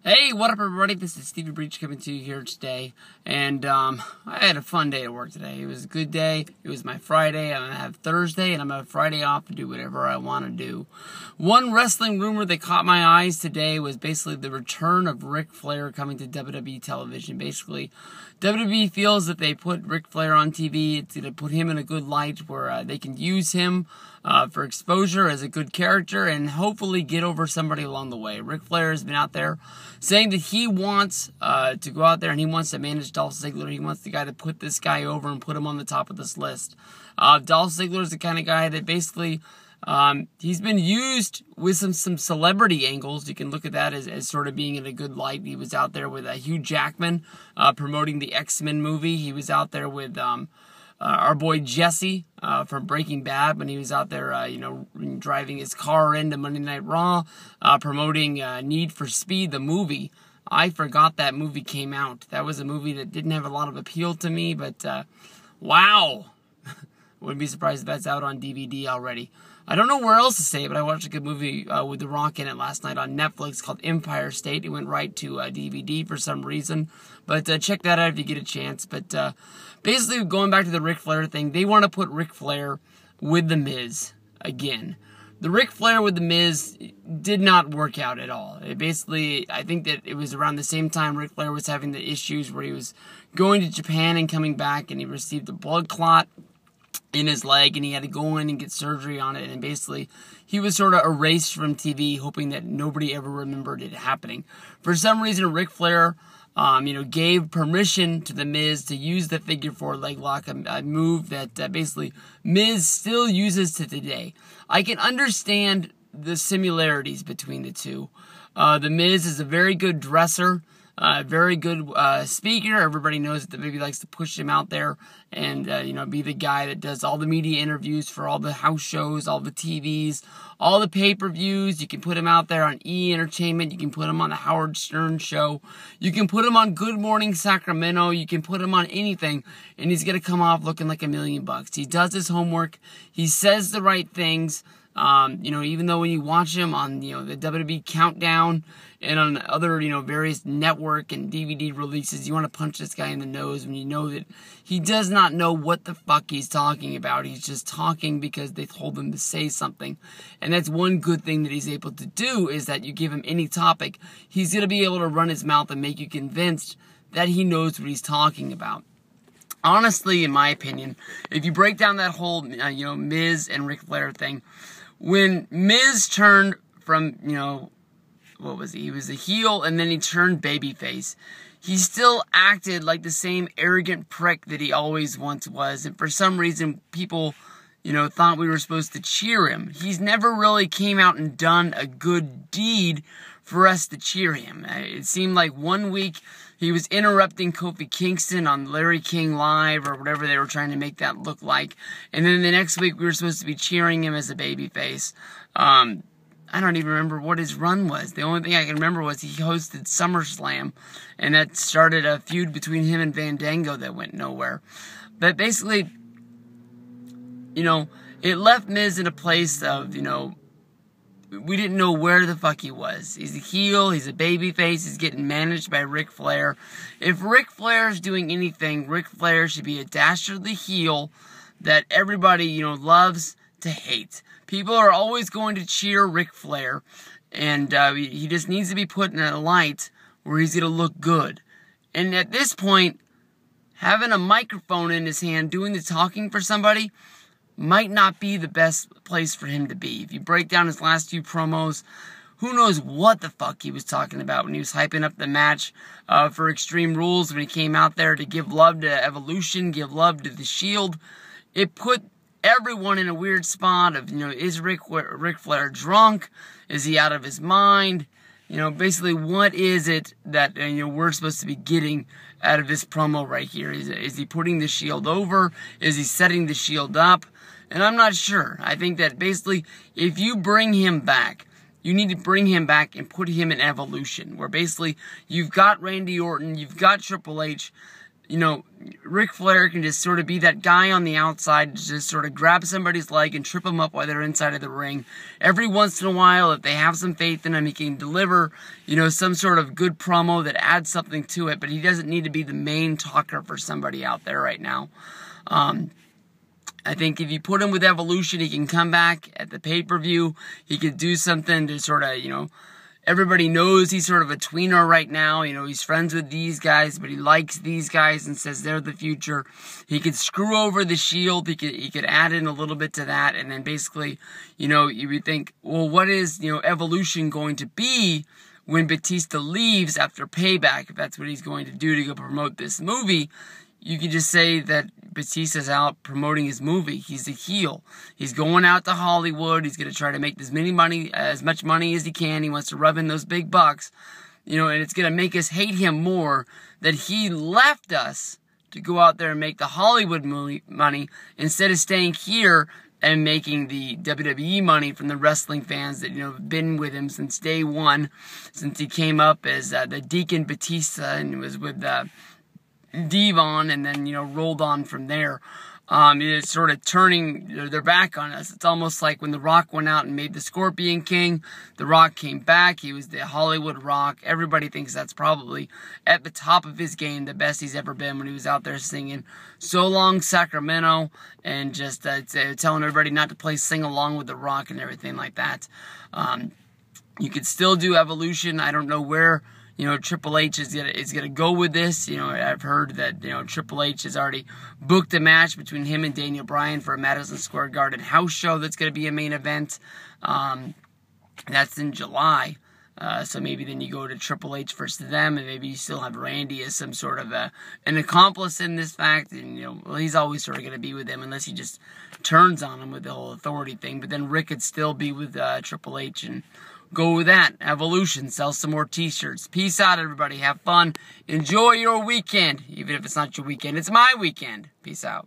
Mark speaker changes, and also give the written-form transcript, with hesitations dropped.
Speaker 1: Hey, what up everybody? This is Stevie Breach coming to you here today, and I had a fun day at work today. It was a good day. It was my Friday. I'm going to have Thursday, and I'm going to have Friday off to do whatever I want to do. One wrestling rumor that caught my eyes today was basically the return of Ric Flair coming to WWE television. Basically, WWE feels that they put Ric Flair on TV, it's going to put him in a good light where they can use him for exposure as a good character and hopefully get over somebody along the way. Ric Flair has been out there saying that he wants to go out there and he wants to manage Dolph Ziggler. He wants the guy to put this guy over and put him on the top of this list. Dolph Ziggler is the kind of guy that basically he's been used with some celebrity angles. You can look at that as sort of being in a good light. He was out there with Hugh Jackman promoting the X-Men movie. He was out there with our boy Jesse from Breaking Bad when he was out there, driving his car into Monday Night Raw, promoting Need for Speed, the movie. I forgot that movie came out. That was a movie that didn't have a lot of appeal to me, but wow. Wouldn't be surprised if that's out on DVD already. I don't know where else to say it, but I watched a good movie with The Rock in it last night on Netflix called Empire State. It went right to DVD for some reason. But check that out if you get a chance. But basically, going back to the Ric Flair thing, they want to put Ric Flair with The Miz again. The Ric Flair with The Miz did not work out at all. I think that it was around the same time Ric Flair was having the issues where he was going to Japan and coming back, and he received a blood clot in his leg, and he had to go in and get surgery on it, and basically he was sort of erased from TV, hoping that nobody ever remembered it happening. For some reason, Ric Flair, gave permission to The Miz to use the figure four leg lock, a move that basically Miz still uses to today. I can understand the similarities between the two. The Miz is a very good dresser, very good speaker. Everybody knows that the baby likes to push him out there and, be the guy that does all the media interviews for all the house shows, all the TVs, all the pay-per-views. You can put him out there on E! Entertainment. You can put him on the Howard Stern show. You can put him on Good Morning Sacramento. You can put him on anything, and he's going to come off looking like $1 million. He does his homework. He says the right things. Even though when you watch him on, the WWE Countdown and on other, various network and DVD releases, you want to punch this guy in the nose when you know that he does not know what the fuck he's talking about. He's just talking because they told him to say something. And that's one good thing that he's able to do, is that you give him any topic, he's going to be able to run his mouth and make you convinced that he knows what he's talking about. Honestly, in my opinion, if you break down that whole, Miz and Ric Flair thing, when Miz turned from, what was he? He was a heel, and then he turned babyface. He still acted like the same arrogant prick that he always once was, and for some reason, people, thought we were supposed to cheer him. He's never really came out and done a good deed for us to cheer him. It seemed like one week he was interrupting Kofi Kingston on Larry King Live or whatever they were trying to make that look like. And then the next week we were supposed to be cheering him as a babyface. I don't even remember what his run was. The only thing I can remember was he hosted SummerSlam, and that started a feud between him and Fandango that went nowhere. But basically, it left Miz in a place of, we didn't know where the fuck he was. He's a heel, he's a babyface, he's getting managed by Ric Flair. If Ric Flair is doing anything, Ric Flair should be a dastardly heel that everybody, loves to hate. People are always going to cheer Ric Flair, and he just needs to be put in a light where he's going to look good. And at this point, having a microphone in his hand, doing the talking for somebody, might not be the best place for him to be. If you break down his last few promos, who knows what the fuck he was talking about when he was hyping up the match for Extreme Rules, when he came out there to give love to Evolution, give love to The Shield. It put everyone in a weird spot of, is Ric Flair drunk? Is he out of his mind? Basically, what is it that, we're supposed to be getting out of this promo right here? Is he putting the Shield over? Is he setting the Shield up? And I'm not sure. I think that basically, if you bring him back, you need to bring him back and put him in Evolution, where basically you've got Randy Orton, you've got Triple H. you know, Ric Flair can just sort of be that guy on the outside to just sort of grab somebody's leg and trip them up while they're inside of the ring. Every once in a while, if they have some faith in him, he can deliver, you know, some sort of good promo that adds something to it, but he doesn't need to be the main talker for somebody out there right now. I think if you put him with Evolution, he can come back at the pay-per-view. He could do something to sort of, you know, everybody knows he's sort of a tweener right now. You know, he's friends with these guys, but he likes these guys and says they're the future. He could screw over the Shield. He could add in a little bit to that. And then basically, you know, you would think, well, what is, you know, Evolution going to be when Batista leaves after Payback? If that's what he's going to do to go promote this movie, you could just say that Batista's out promoting his movie. He's a heel. He's going out to Hollywood. He's going to try to make as much money as he can. He wants to rub in those big bucks, you know, and it's going to make us hate him more that he left us to go out there and make the Hollywood money instead of staying here and making the WWE money from the wrestling fans that, you know, have been with him since day one, since he came up as the Deacon Batista and was with Devon, and then, you know, rolled on from there. It's sort of turning their back on us. It's almost like when The Rock went out and made the Scorpion King, The Rock came back. He was the Hollywood Rock. Everybody thinks that's probably at the top of his game, the best he's ever been when he was out there singing So Long Sacramento and just telling everybody not to play Sing Along with The Rock and everything like that. You could still do Evolution. I don't know where, you know, Triple H is gonna go with this. You know, I've heard that, you know, Triple H has already booked a match between him and Daniel Bryan for a Madison Square Garden house show that's going to be a main event. That's in July. So maybe then you go to Triple H versus them, and maybe you still have Randy as some sort of an accomplice in this fact. And, you know, well, he's always sort of going to be with them unless he just turns on him with the whole authority thing. But then Rick could still be with Triple H and go with that. Evolution. Sell some more t-shirts. Peace out, everybody. Have fun. Enjoy your weekend. Even if it's not your weekend, it's my weekend. Peace out.